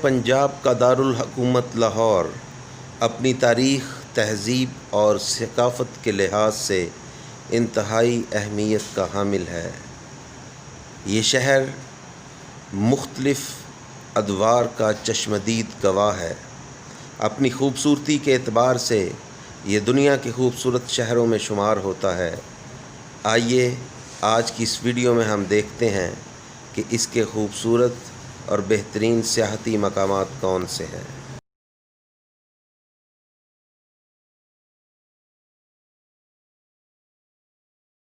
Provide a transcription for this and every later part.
پنجاب کا دارالحکومت لاہور اپنی تاریخ، تہذیب اور ثقافت کے لحاظ سے انتہائی اہمیت کا حامل ہے۔ یہ شہر مختلف ادوار کا چشمدید گواہ ہے۔ اپنی خوبصورتی کے اعتبار سے یہ دنیا کے خوبصورت شہروں میں شمار ہوتا ہے۔ آئیے آج کی اس ویڈیو میں ہم دیکھتے ہیں کہ اس کے خوبصورت اور بہترین سیاحتی مقامات کون سے ہیں۔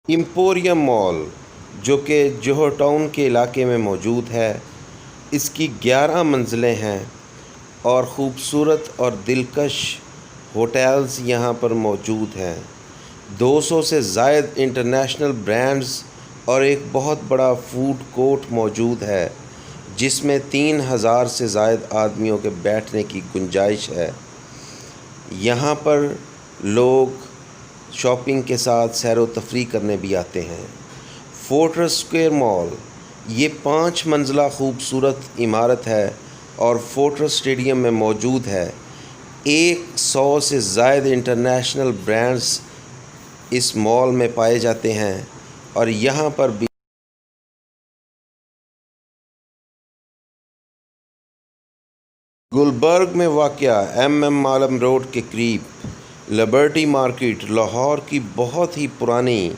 ایمپوریم مال، جو کہ جوہر ٹاؤن کے علاقے میں موجود ہے، اس کی 11 منزلیں ہیں اور خوبصورت اور دلکش ہوٹلز یہاں پر موجود ہیں۔ 200 سے زائد انٹرنیشنل برانڈز اور ایک بہت بڑا فوڈ کورٹ موجود ہے جس میں 3000 سے زائد آدمیوں کے بیٹھنے کی گنجائش ہے۔ یہاں پر لوگ شاپنگ کے ساتھ سیر و تفریح کرنے بھی آتے ہیں۔ فورٹریس اسکوائر مال، یہ 5 منزلہ خوبصورت عمارت ہے اور فورٹریس اسٹیڈیم میں موجود ہے۔ 100 سے زائد انٹرنیشنل برانڈز اس مال میں پائے جاتے ہیں اور یہاں پر بھی گلبرگ میں واقع ایم عالم روڈ کے قریب لبرٹی مارکیٹ لاہور کی بہت ہی پرانی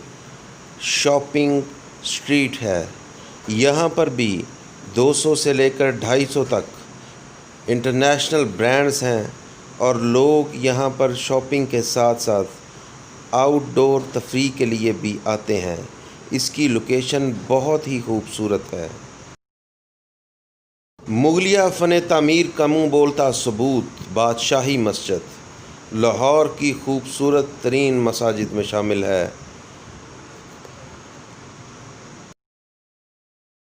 شاپنگ سٹریٹ ہے۔ یہاں پر بھی 200 سے لے کر 250 تک انٹرنیشنل برانڈز ہیں اور لوگ یہاں پر شاپنگ کے ساتھ ساتھ آؤٹ ڈور تفریح کے لیے بھی آتے ہیں۔ اس کی لوکیشن بہت ہی خوبصورت ہے۔ مغلیہ فن تعمیر کا منہ بولتا ثبوت بادشاہی مسجد لاہور کی خوبصورت ترین مساجد میں شامل ہے۔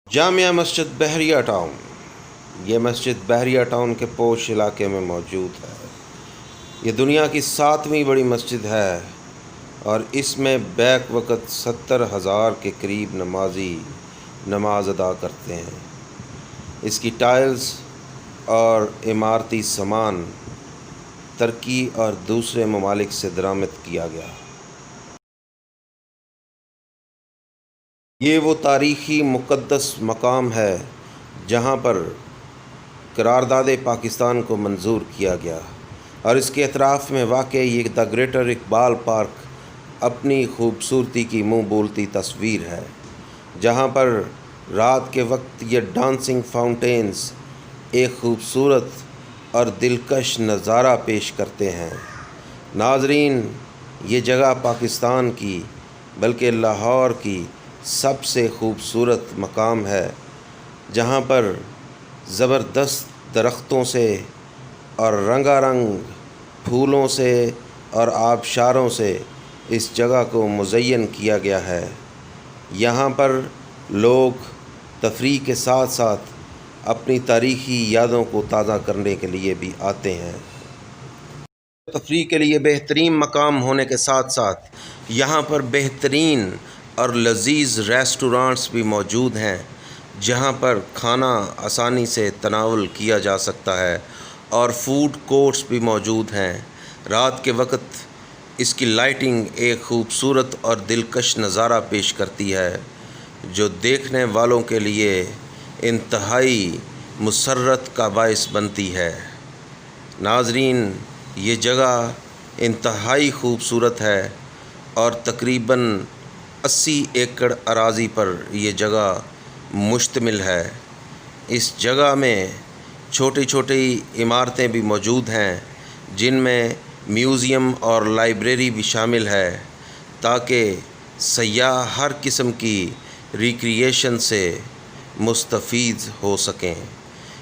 جامع مسجد بحریہ ٹاؤن، یہ مسجد بحریہ ٹاؤن کے پوش علاقے میں موجود ہے۔ یہ دنیا کی 7ویں بڑی مسجد ہے اور اس میں بیک وقت 70,000 کے قریب نمازی نماز ادا کرتے ہیں۔ اس کی ٹائلز اور عمارتی سامان ترکی اور دوسرے ممالک سے درآمد کیا گیا۔ یہ وہ تاریخی مقدس مقام ہے جہاں پر قرارداد پاکستان کو منظور کیا گیا اور اس کے اطراف میں واقع یہ دا گریٹر اقبال پارک اپنی خوبصورتی کی منہ بولتی تصویر ہے، جہاں پر رات کے وقت یہ ڈانسنگ فاؤنٹینز ایک خوبصورت اور دلکش نظارہ پیش کرتے ہیں۔ ناظرین، یہ جگہ پاکستان کی بلکہ لاہور کی سب سے خوبصورت مقام ہے، جہاں پر زبردست درختوں سے اور رنگا رنگ پھولوں سے اور آبشاروں سے اس جگہ کو مزین کیا گیا ہے۔ یہاں پر لوگ تفریح کے ساتھ ساتھ اپنی تاریخی یادوں کو تازہ کرنے کے لیے بھی آتے ہیں۔ تفریح کے لیے بہترین مقام ہونے کے ساتھ ساتھ یہاں پر بہترین اور لذیذ ریسٹورانٹس بھی موجود ہیں جہاں پر کھانا آسانی سے تناول کیا جا سکتا ہے اور فوڈ کورٹس بھی موجود ہیں۔ رات کے وقت اس کی لائٹنگ ایک خوبصورت اور دلکش نظارہ پیش کرتی ہے جو دیکھنے والوں کے لیے انتہائی مسرت کا باعث بنتی ہے۔ ناظرین، یہ جگہ انتہائی خوبصورت ہے اور تقریباً 80 ایکڑ اراضی پر یہ جگہ مشتمل ہے۔ اس جگہ میں چھوٹی چھوٹی عمارتیں بھی موجود ہیں جن میں میوزیم اور لائبریری بھی شامل ہے تاکہ سیاح ہر قسم کی ریکریشن سے مستفید ہو سکیں۔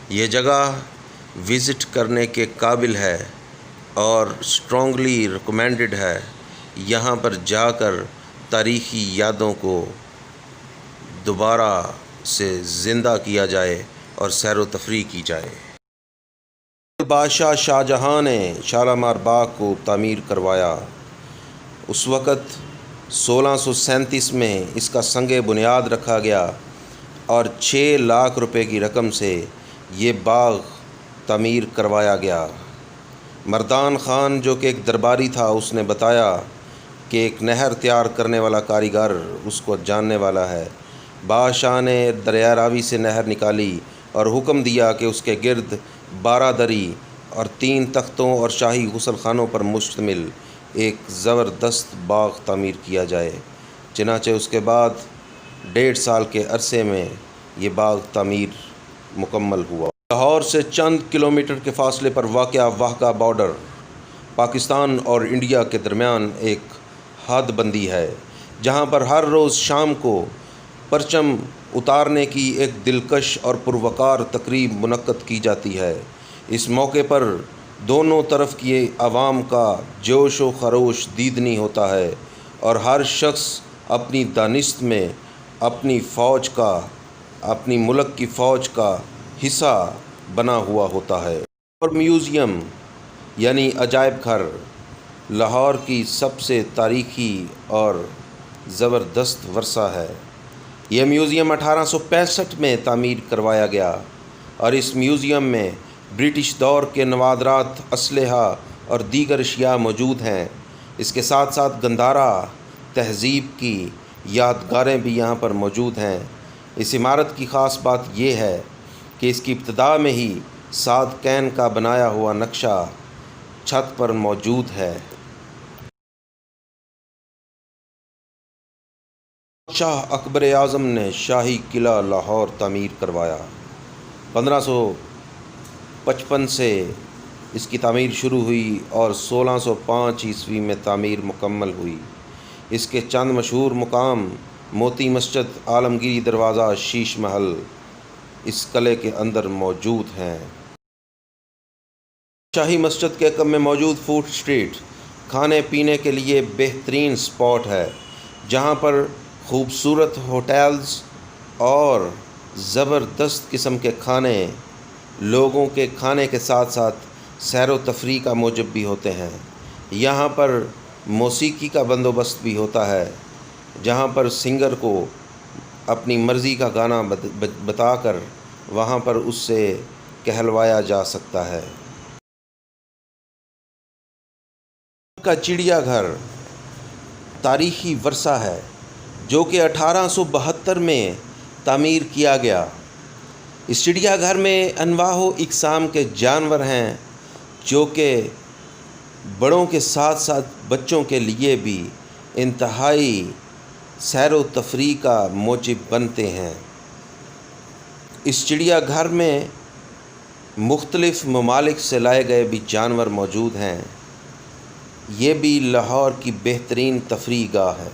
یہ جگہ وزٹ کرنے کے قابل ہے اور اسٹرانگلی ریکمینڈڈ ہے۔ یہاں پر جا کر تاریخی یادوں کو دوبارہ سے زندہ کیا جائے اور سیر و تفریح کی جائے۔ بادشاہ شاہ جہاں نے شالیمار باغ کو تعمیر کروایا۔ اس وقت 1637 میں اس کا سنگ بنیاد رکھا گیا اور 6 لاکھ روپے کی رقم سے یہ باغ تعمیر کروایا گیا۔ مردان خان جو کہ ایک درباری تھا، اس نے بتایا کہ ایک نہر تیار کرنے والا کاریگر اس کو جاننے والا ہے۔ بادشاہ نے دریا راوی سے نہر نکالی اور حکم دیا کہ اس کے گرد 12 دری اور 3 تختوں اور شاہی غسل خانوں پر مشتمل ایک زبردست باغ تعمیر کیا جائے۔ چنانچہ اس کے بعد 1.5 سال کے عرصے میں یہ باغ تعمیر مکمل ہوا۔ لاہور سے چند کلومیٹر کے فاصلے پر واقع واہگہ بارڈر پاکستان اور انڈیا کے درمیان ایک حد بندی ہے، جہاں پر ہر روز شام کو پرچم اتارنے کی ایک دلکش اور پروقار تقریب منعقد کی جاتی ہے۔ اس موقع پر دونوں طرف کی عوام کا جوش و خروش دیدنی ہوتا ہے اور ہر شخص اپنی دانست میں اپنی ملک کی فوج کا حصہ بنا ہوا ہوتا ہے۔ اور میوزیم یعنی عجائب گھر لاہور کی سب سے تاریخی اور زبردست ورثہ ہے۔ یہ میوزیم 1865 میں تعمیر کروایا گیا اور اس میوزیم میں برٹش دور کے نوادرات، اسلحہ اور دیگر اشیاء موجود ہیں۔ اس کے ساتھ ساتھ گندھارا تہذیب کی یادگاریں بھی یہاں پر موجود ہیں۔ اس عمارت کی خاص بات یہ ہے کہ اس کی ابتدا میں ہی 7 کین کا بنایا ہوا نقشہ چھت پر موجود ہے۔ شاہ اکبر اعظم نے شاہی قلعہ لاہور تعمیر کروایا۔ 1555 سے اس کی تعمیر شروع ہوئی اور 1605 عیسوی میں تعمیر مکمل ہوئی۔ اس کے چند مشہور مقام موتی مسجد، عالمگیری دروازہ، شیش محل اس قلعے کے اندر موجود ہیں۔ شاہی مسجد کے کم میں موجود فوڈ اسٹریٹ کھانے پینے کے لیے بہترین اسپاٹ ہے، جہاں پر خوبصورت ہوٹلز اور زبردست قسم کے کھانے لوگوں کے کھانے کے ساتھ ساتھ سیر و تفریح کا موجب بھی ہوتے ہیں۔ یہاں پر موسیقی کا بندوبست بھی ہوتا ہے، جہاں پر سنگر کو اپنی مرضی کا گانا بتا کر وہاں پر اس سے کہلوایا جا سکتا ہے۔ کا چڑیا گھر تاریخی ورثہ ہے جو کہ 1872 میں تعمیر کیا گیا۔ اس چڑیا گھر میں انواع و اقسام کے جانور ہیں جو کہ بڑوں کے ساتھ ساتھ بچوں کے لیے بھی انتہائی سیر و تفریح کا موجب بنتے ہیں۔ اس چڑیا گھر میں مختلف ممالک سے لائے گئے بھی جانور موجود ہیں۔ یہ بھی لاہور کی بہترین تفریح گاہ ہے۔